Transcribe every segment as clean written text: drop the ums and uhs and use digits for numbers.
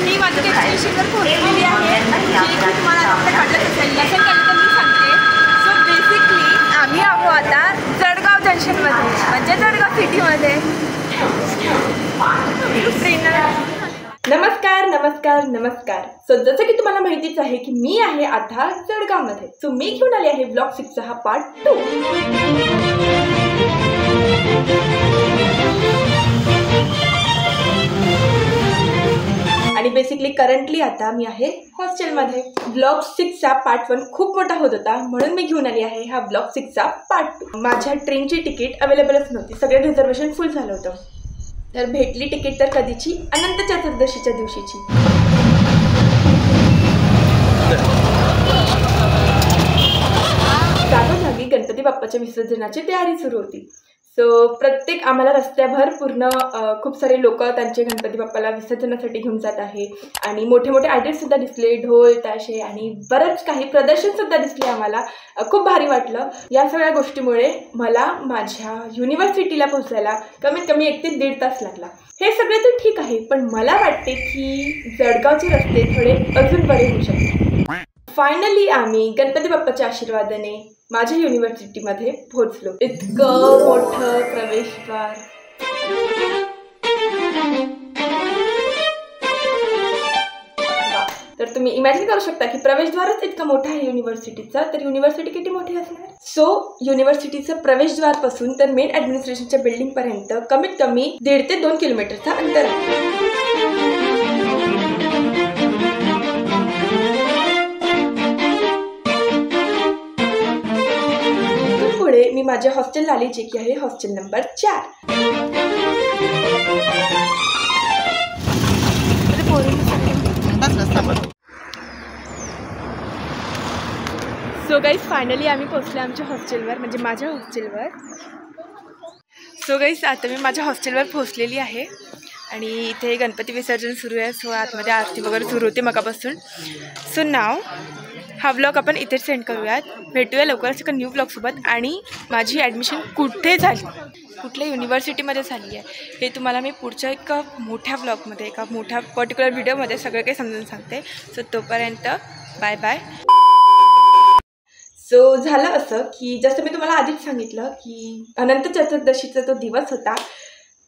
मी माझ्या डेस्टिनेशनवर पोहोचलेली आहे, जी तुम्हाला आता कळलं असेल. नसेल कळलं तर मी सांगते. सो बेसिकली आम्ही आहो आता जळगाव जंक्शनमध्ये, म्हणजे जळगाव सिटीमध्ये. नमस्कार नमस्कार नमस्कार. सो जसं की तुम्हाला माहितीच आहे की मी आहे आता जळगावमध्ये. सो मी घेऊन आली आहे ब्लॉग 6 हा पार्ट 2. आणि बेसिकली करंटली आता मी आहे हॉस्टेलमध्ये. ब्लॉग 6चा पार्ट 1 खूप मोठा होत होता, म्हणून मी घेऊन आली आहे हा ब्लॉग 6चा पार्ट 2. माझ्या ट्रेनची तिकीट अवेलेबलच नव्हती, सगळे रिझर्वेशन फुल झालं होतं. तर भेटली तिकीट तर कधीची, अनंत चतुर्दशीच्या दिवशीची. जागोजागी गणपती बाप्पाच्या विसर्जनाची तयारी सुरू होती. सो प्रत्येक आम्हाला रस्त्याभर पूर्ण खूप सारे लोक त्यांचे गणपती बाप्पाला विसर्जनासाठी घेऊन जात आहे. आणि मोठे मोठे आयडियासुद्धा दिसले, ढोल ताशे आणि बरंच काही प्रदर्शनसुद्धा दिसले आम्हाला. खूप भारी वाटलं. या सगळ्या गोष्टीमुळे मला माझ्या युनिव्हर्सिटीला पोहोचायला कमीत कमी 1 ते 1.5 तास लागला. हे सगळे तर ठीक आहे, पण मला वाटते की जळगावचे रस्ते थोडे अजून बरे होऊ शकतात. फायनली आम्ही गणपती बाप्पाच्या आशीर्वादाने माझ्या युनिव्हर्सिटीमध्ये पोहोचलो. इतकं मोठं प्रवेशद्वार. तर तुम्ही इमॅजिन करू शकता की प्रवेशद्वारच इतकं मोठं आहे युनिव्हर्सिटीचं, तर युनिव्हर्सिटी किती मोठी असणार. सो युनिव्हर्सिटीचं प्रवेशद्वारपासून तर मेन ॲडमिनिस्ट्रेशनच्या बिल्डिंगपर्यंत कमीत कमी 1.5 ते 2 किलोमीटरचा अंतर आहे. पुढे मी माझ्या हॉस्टेलला आली, जे की आहे hostel number 4. So guys finally आम्ही पोहोचले आमच्या हॉस्टेलवर, म्हणजे माझ्या हॉस्टेलवर. सो गाईज आता मी माझ्या हॉस्टेलवर पोहोचलेली आहे आणि इथे गणपती विसर्जन सुरू आहे. सो आतमध्ये आरती वगैरे सुरू होते मगापासून. सो नाव हा ब्लॉग आपण इथेच सेंड करूयात. भेटूया लवकरच एका न्यू ब्लॉगसोबत. आणि माझी ॲडमिशन कुठे झाली, कुठल्या युनिव्हर्सिटीमध्ये झाली आहे, हे तुम्हाला मी पुढच्या एका मोठ्या ब्लॉगमध्ये, एका मोठ्या पर्टिक्युलर व्हिडिओमध्ये सगळं काही समजून सांगते. सो तोपर्यंत बाय बाय. सो झालं असं की जसं मी तुम्हाला आधीच सांगितलं की अनंत चतुर्दशीचा तो दिवस होता.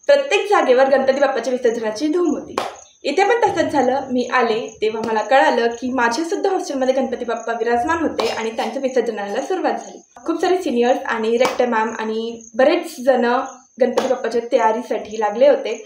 प्रत्येक जागेवर गणपती बाप्पाच्या विसर्जनाची धूम होती. इथे पण तसंच झालं. मी आले तेव्हा मला कळालं की माझ्यासुद्धा हॉस्टेलमध्ये गणपती बाप्पा विराजमान होते आणि त्यांच्या विसर्जनाला सुरुवात झाली. खूप सारे सिनियर्स आणि रेक्टर मॅम आणि बरेच जण गणपती बाप्पाच्या तयारीसाठी लागले होते.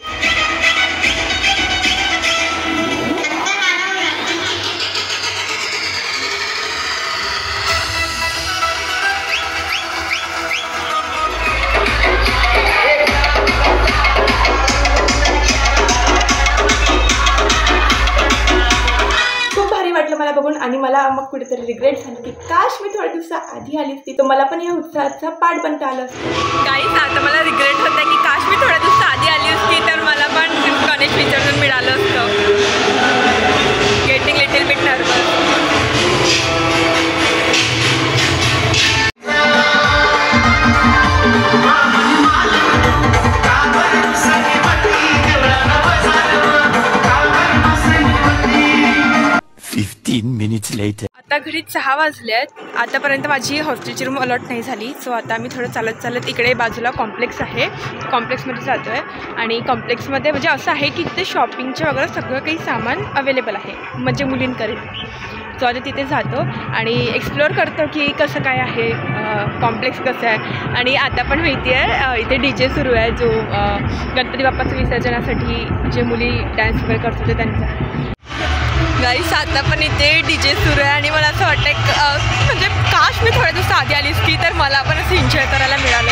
मला बघून. आणि मला मग कुठेतरी रिग्रेट झालं की काश मी थोड्या दिवसाआधी आली असती, तर मला पण या उत्सवाचा पार्ट बनता आलं असतं. काहीच आता मला रिग्रेट होत आहे की काश मी थोड्या दिवसाआधी आली असती, तर मला पण गणेश विसर्जन मिळालं असतं. Getting little bit nervous. आता घरी 6 वाजले आहेत. आतापर्यंत माझी हॉस्टेलची रूम अलॉट नाही झाली. सो आता आम्ही थोडं चालत चालत इकडे बाजूला कॉम्प्लेक्स आहे, कॉम्प्लेक्समध्ये जातो आहे. आणि कॉम्प्लेक्समध्ये म्हणजे असं आहे की तिथे शॉपिंगचं वगैरे सगळं काही सामान अवेलेबल आहे, म्हणजे मुलींकरिता. सो आता तिथे जातो आणि एक्सप्लोअर करतो की कसं काय आहे, कॉम्प्लेक्स कसं आहे. आणि आता पण माहिती आहे इथे DJ सुरू आहे, जो गणपती बाप्पाच्या विसर्जनासाठी जे मुली डान्स वगैरे करत होते त्यांचा. गाईस आता पण इथे DJ सुरू आहे आणि मला असं वाटतं म्हणजे काश मी थोड्या दिवस आधी आली असती, तर मला पण असं एन्जॉय करायला मिळालं.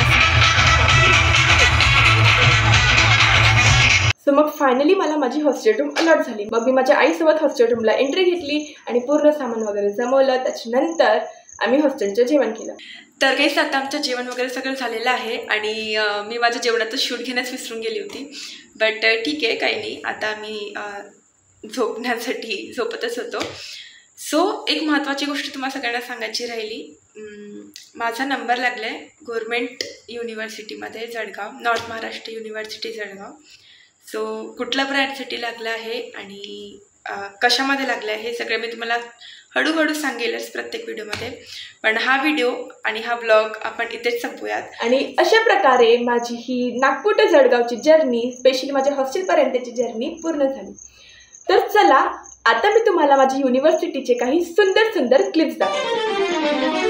सो मग फायनली मला माझी हॉस्टेल रूम अलॉट झाली. मग मी माझ्या आईसोबत हॉस्टेल रूमला एंट्री घेतली आणि पूर्ण सामान वगैरे जमवलं. त्याच्यानंतर आम्ही हॉस्टेलचं जेवण केलं. तर काहीच आता आमचं जेवण वगैरे सगळं झालेलं आहे आणि मी माझ्या जेवणाचं शूट घेण्यास विसरून गेली होती. बट ठीक आहे, काही नाही. आता मी झोपतच होतो. सो एक महत्त्वाची गोष्ट तुम्हाला सगळ्यांना सांगायची राहिली. माझा नंबर लागला आहे गव्हर्मेंट युनिव्हर्सिटीमध्ये Jalgaon, north Maharashtra university Jalgaon. So कुठल्या ब्रँचसाठी लागला आहे आणि कशामध्ये लागल्या हे सगळे मी तुम्हाला हळूहळू सांगेलच प्रत्येक व्हिडिओमध्ये. पण हा व्हिडिओ आणि हा ब्लॉग आपण इथेच संपूयात. आणि अशा प्रकारे माझी ही नागपूर ते जळगावची जर्नी, स्पेशली माझ्या हॉस्टेलपर्यंतची जर्नी पूर्ण झाली. तर चला आता मी तुम्हाला माझी युनिव्हर्सिटीचे काही सुंदर सुंदर क्लिप्स दाखवते.